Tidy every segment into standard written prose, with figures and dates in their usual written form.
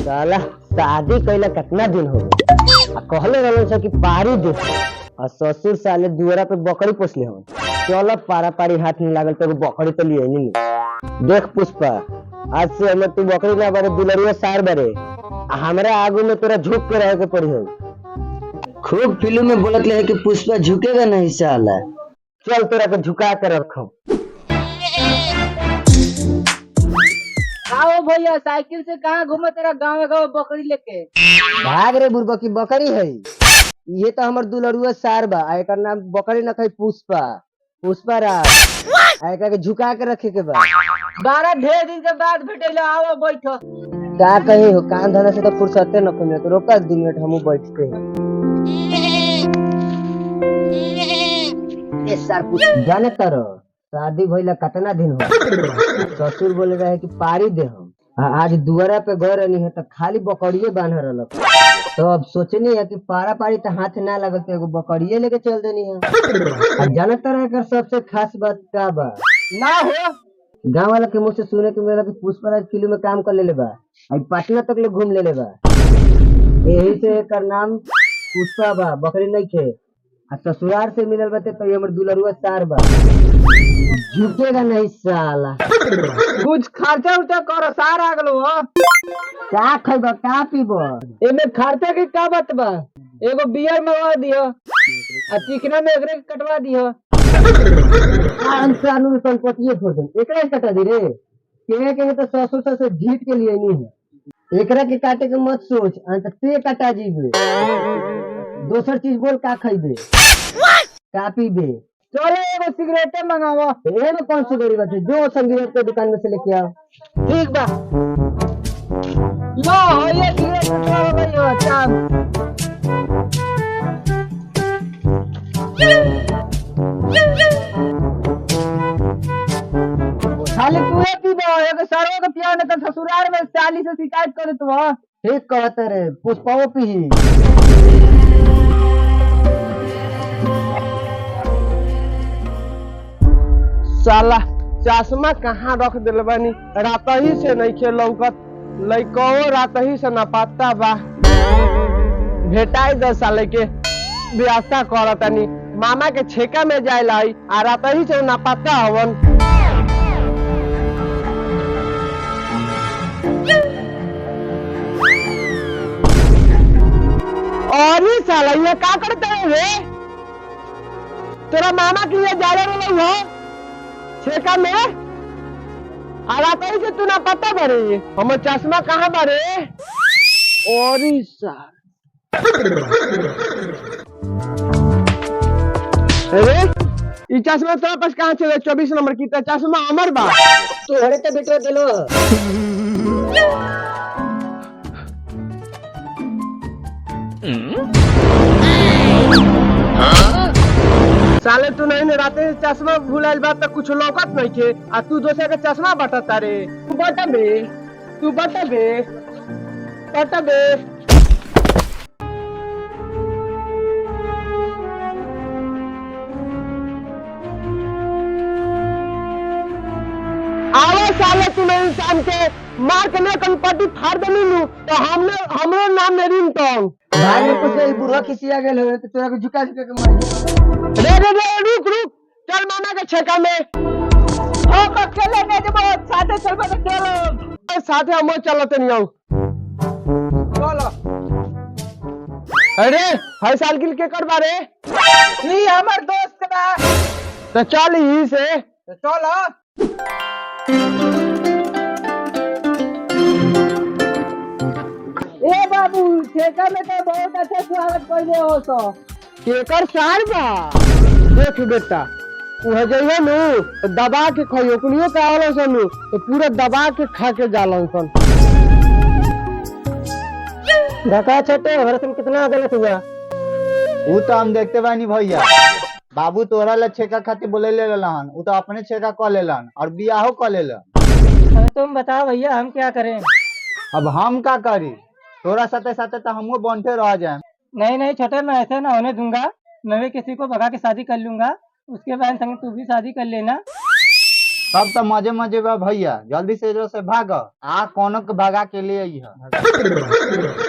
साला शादी कैला कितना दिन हो गया। कहले रहलन से कि पारी दे और ससुर साले दुआरा पे बकरी पोसले हो। चलो पारा पारी हाथ में लागल तो बकरी तो लिए नहीं। देख पुष्पा, आज से हमें तू बकरी ना बारे दुलरिया सार बारे हमरा आगू में तोरा झुक के रह के पड़ी हो। खूब फिल्म में बोलत ले कि पुष्पा झुकेगा नहीं साला। चल तोरा के झुका के रखो। आओ भैया, साइकिल से कहाँ घूमे तेरा गाँव गाँव बकरी लेके? भाग रे बुरबा की बकरी है। ये तो हमर दुलरुआ सार बा। एकर नाम बकरी न खई पुष्पा। पुष्पा राज एकर के झुका के रखे के बा। 12 ढेर दिन के बाद भेटेलो। आओ बैठो। का कही हो, काम धंधा से तो फुर्सते न मिले तो रोका 2 मिनट हमू बैठते हैं। ए सार कुछ जाने करो, शादी भइला कितना दिन हो। ससुर बोले रहे कि पारी दे हम। आज दुआरा पे गए रहनी है तो खाली बकरिए बांध रहल। तो अब सोचनी है कि पारा पारी तो हाथ ना लगल तो एगो बकरिए लेके चल देनी है। अब जानत रहे कर सबसे खास बात का बा ना हो गाँव वाला के मुँह से सुने के मेरा कि पुष्पराज फिल्म में काम कर ले बा। अब पटना तक ले घूम ले बा। यही से एकर नाम पुष्पा बा, बकरी नहीं खे। आ ससुराल से मिलल बाते तो हमर दुलरुआ सार बा। झुकेगा नहीं साला। कुछ खर्चा उर्चा करो, सार आ गलो हो। का खइबा का पीबा? एमे खर्चा के का बात बा? एगो बियर मंगवा दियो आ चिकना में एकरे के कटवा दियो। कानून संपत्तिये छोड़ दे। एकरा के कटा दी रे। के तो ससुर से जीत के लिए नहीं है। एकरा के काटे के मत सोच, अंत ते कटा जीबे। दोसर चीज बोल, का खइबे का पीबे? चलो एगो सिगरेटे मंगावो। ए में कौन सी बड़ी बात है, जो सिगरेट के दुकान में से लेके आओ। ठीक बा। लो ये सिगरेट कटवा भाई हो चाम। खाली तू पीबो, एगो सरवा के पिया न तो ससुराल में साली से शिकायत करे तू। ठीक कहते रे, पुष्पाओ पी। साला चश्मा कहाँ रख दिल बानी, रात ही से नहीं खे लौकत। लइको रात ही से न पत्ता बा। भेटाई 10 साल के व्यवस्था करतानी। मामा के छेका में जाए लाई आ रात ही से न पत्ता हवन। और ही साला ये का करते है रे? तेरा मामा की ये जा रहे हो छेका में आला कहीं से तू ना पता बरे हमर चश्मा कहाँ बरे? और अरे ये चश्मा तेरे पास कहाँ चले? 24 नंबर की चश्मा हमर बा। तू हरे ते बेटवा दिलो। साले तू नहीं राते चश्मा भूलाइल बा तो कुछ लौकत नहीं के आ तू दोसर के चश्मा बटता रे। तू बटबे आवा साले तू नहीं इंसान के मार के ने कन पट्टी फाड़ देनी नु तो हमरो नाम ने रिंग टोंग। भाई ने कुछ नहीं, बुढ़ा किसी आ गेल हो तो तोरा को झुका झुका के मार। रे रुक चल मामा के छेका में। ओ को चले ने जब साथे चलबे तो चलो। साथे हम चलते नहीं आऊ। चलो। अरे हर साल के कर बारे ई हमर दोस्त बा। तो चल ही से तो चलो। ए बाबू, ठेका में तो बहुत अच्छा स्वागत कइले हो सो। केकर सार बा। देख बेटा उहे जइयो नु तो दबा के खइयो, कुनियो का आवलो सनु तो पूरा दबा के खा के जालन सन। धक्का छोटे हरसन कितना गलत हुआ। वो तो हम देखते बानी भैया। बाबू तोरा ला छेका खातिर बोले ले रहन, वो तो अपने छेका क लेलन और बियाहो क लेलन। अब तुम बताओ भैया, हम क्या करें? अब हम का करी? तोरा साथे साथे तो हमहू बनते रह जाए। नहीं छोटे, मैं ऐसे ना होने दूंगा। मैं भी किसी को भगा के शादी कर लूंगा, उसके बाद संग तू भी शादी कर लेना। तब तो मजे मजे बा भैया, जल्दी से इधर से भाग आ कोनो के भगा के ले आई है।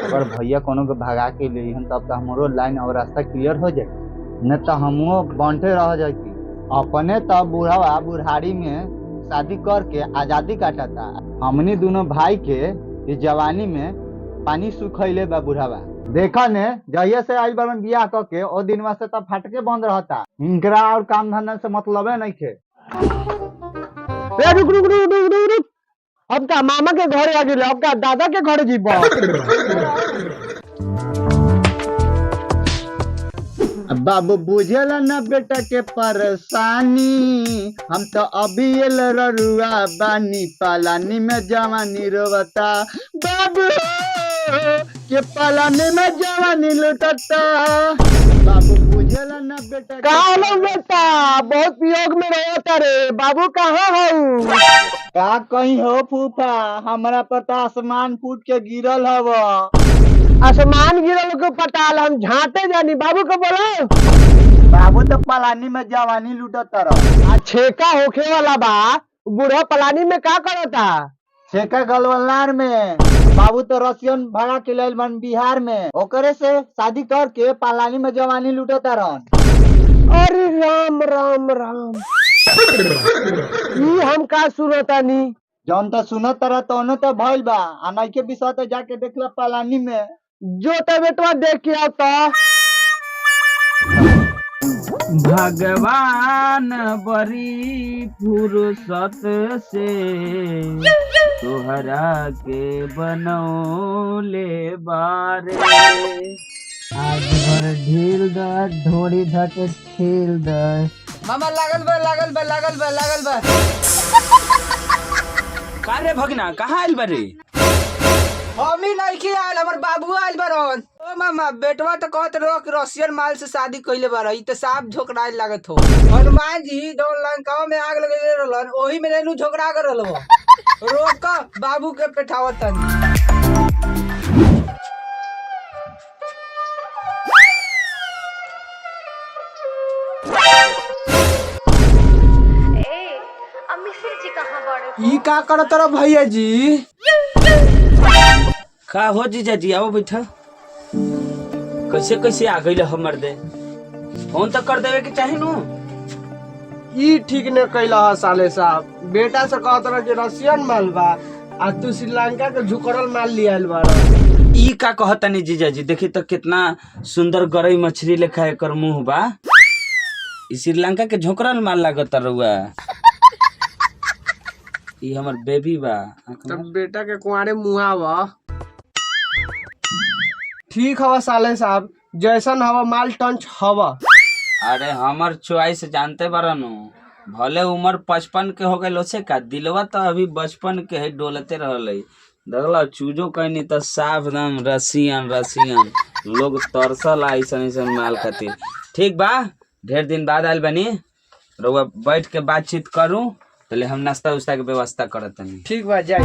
अगर भैया कोनो के भगा के ले आई तब तो हमारो लाइन और रास्ता क्लियर हो जाए, न तो हमो बंटे रह जाती। अपने तो बूढ़ा बुढ़ारी में शादी करके आजादी काटता, हमनी दोनों भाई के इस जवानी में पानी सुखैले बा बुढ़ावा। देखा ने जहिया से आज बार बियाह करके ओ दिन से तब फटके बंद रहता, इनकरा और काम धंधा से मतलब नहीं थे। रुक रुक रुक रुक रुक रुक, अब का मामा के घर आ गेले, अब का दादा के घर जीबो। बाबू बुझेला न बेटा के परेशानी, हम तो अभी एल ररुआ बानी, पालानी में जवानी रोवता, बाबू के पालानी में जवानी लुटता। बाबू बुझेला न बेटा कहाँ बेटा, बहुत वियोग में रहता रे, बाबू कहाँ हो? का कहीं हो फूफा, हमारा पता आसमान फूट के गिरल हव। आसमान गिरल को पताल, हम झांटे जानी, बाबू को बोलो। बाबू तो पलानी में जवानी लुटता रह। छेका होखे वाला बा, बूढ़ा पलानी में का करता? छेका गलवलार में। बाबू तो रसियन भाड़ा के लेल बन बिहार में, ओकरे से शादी करके पालानी में जवानी लुटता रहन। अरे राम राम राम, ये हम का सुनतानी? जौन तो सुनत रह तो तो भइल बा, आ नहीं के विषय तो जाके देखला पालानी में। जो तो बेटवा देख के आता। भगवान बड़ी फुर्सत से तोहरा के बनौले बारे। आज भर ढील द ढोड़ी धके छील द। मामा लागल बा। का रे भगना, कहाँ आइल बारे? हमी नहीं आयल, हमर बाबू आयल बारन। ओ मामा, बेटवा तो कहत रहो कि रसियन माल से शादी कइले बार, ई तो साफ झोकराए लागत हो। हनुमान जी दो लंकाओं में आग लगे रहलन, ओही में लेनु झोकरा कर रहल हो। रोक बाबू के पेठावत तनी। ई का करत रहो भैया जी? का हो जीजा जी, आओ बैठा। कैसे कैसे आ गई हमर दे, फोन तो कर देवे के चाहे नु। ई ठीक ने कैला है साले साहब, बेटा से कहत रह कि रसियन माल बा, आ तू श्रीलंका के झुकरल माल लियाल बाड़ा। ई का कहतनी जीजा जी, देखी तो कितना सुंदर गरई मछली लेखा एकर मुंह बा। ई श्रीलंका के झोकरल माल लागत रहुआ। ई हमर बेबी बा। तब बेटा के कुआरे मुहा बा। ठीक हवा साले साहब, जैसन हवा माल टंच हवा। अरे हमर चॉइस जानते बारनु, भले उम्र 55 के हो गए से का, दिलवा तो अभी बचपन के है, डोलते रहले। देखला चूजो कहनी तो साफ दम रसियन लोग तरसल ऐसन माल खातिर। ठीक बा, ढेर दिन बाद आयल बनी, रउआ बैठ के बातचीत करूं, पहले हम नाश्ता उस्ता के व्यवस्था करत हनी। ठीक बा, जाई।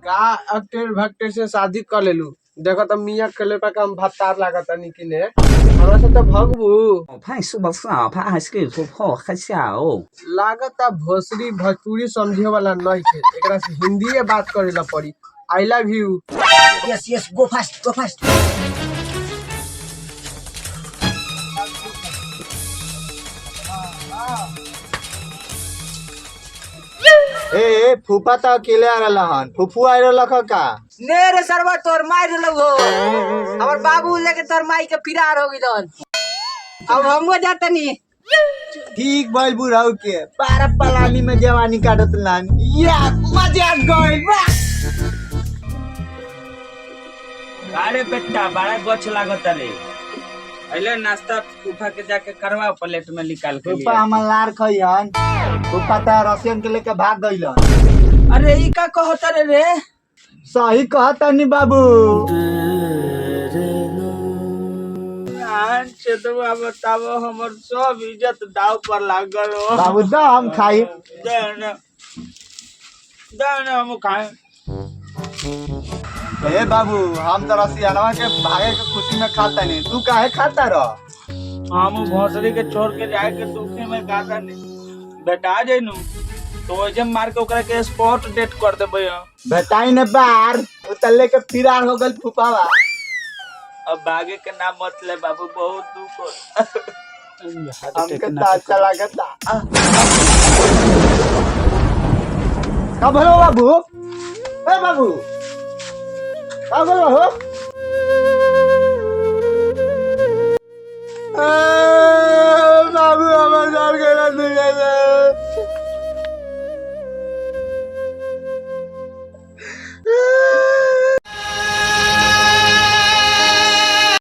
का अक्टेर भक्टेर से शादी कर लेलू, देखो तो मियाँ के लेपा का हम भत्तार लागत निकले, हमरा से तो भगबू। लागत भोसरी भोजपुरी समझे वाला नहीं थे, एकरा से हिंदी बात करेला पड़ी। I love you. Yes go fast. ए फूफा तो अकेले आ रहा हन, फूफू आ रहा का? ने रे सरवा, तोर मार लगो। हमर बाबू लेके तोर माई के फिरार हो गइलन। अब हमो जातनी। ठीक भाई बुढ़ाऊ के पारा पलानी में जवानी काटत लान, या मजा गइल बा। अरे बेटा, बड़ा गछ लागत रे। पहले नाश्ता फूफा के जाके करवा, प्लेट में निकाल के। फूफा हमर लार खइहन, फूफा तो रसियन के लेके भाग गइलन। अरे ई का कहत रे? सही कहतनी बाबू। चेतवा बताओ, हमर सब इज्जत दाव पर लागल हो। बाबू तो हम खाई हम खाए। ए बाबू, हम तो रसियनवा के भागे के खुशी में खाता नहीं, तू काहे खाता रह? हम भोसड़ी के छोड़ के जाए के दुखी में गाता नहीं बेटा जैनु तो वैसे मार के ओकरा के स्पॉट डेट कर देबे हम। बताई न बार उतले के फिरार हो गल फुफावा। अब बागे के नाम मत ले बाबू बहुत दुख हो हमके तो अच्छा लागता। कब हो बाबू? ए बाबू कब हो?